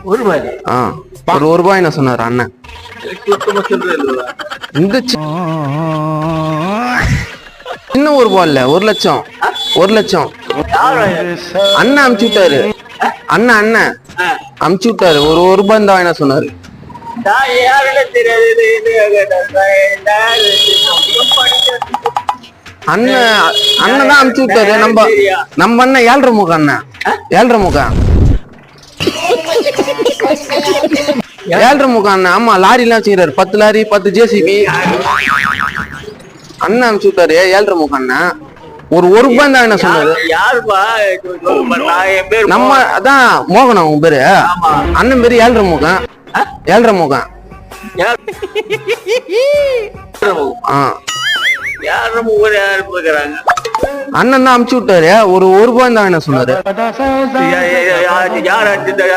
ஒரு ரூபாய்? ஒரு ரூபாய் என்ன சொன்னாரு அண்ணன். இந்த சின்ன ஒரு ரூபாய் இல்ல, 1 லட்சம். 1 லட்சம் அண்ணன் அமுச்சு விட்டாரு. அண்ணன் அமுச்சு விட்டாரு. ஒரு ரூபாய் தான் என்ன சொன்னாரு. அண்ணன் தான் அமுச்சு விட்டாரு. நம்ம அண்ணன் 7.5 முக அண்ணன். 7.5 முக 7.5 முக அண்ணன். ஆமா, லாரி எல்லாம் செய்யறாரு. 10 லாரி 10 ஜேசிபி அண்ணன் அமுச்சு விட்டாரு. 7.5 முக அண்ணன். ஒரு ரூபாய் தான் என்ன சொன்னாரு. நம்ம அதான் மோகனா உங்க பேரு. அண்ணன் பேரு 7.5 முக. 7.5 முக. அண்ணன் தான் அமுச்சு விட்டாரு. ஒரு ரூபாய் தான் என்ன சொன்னாரு.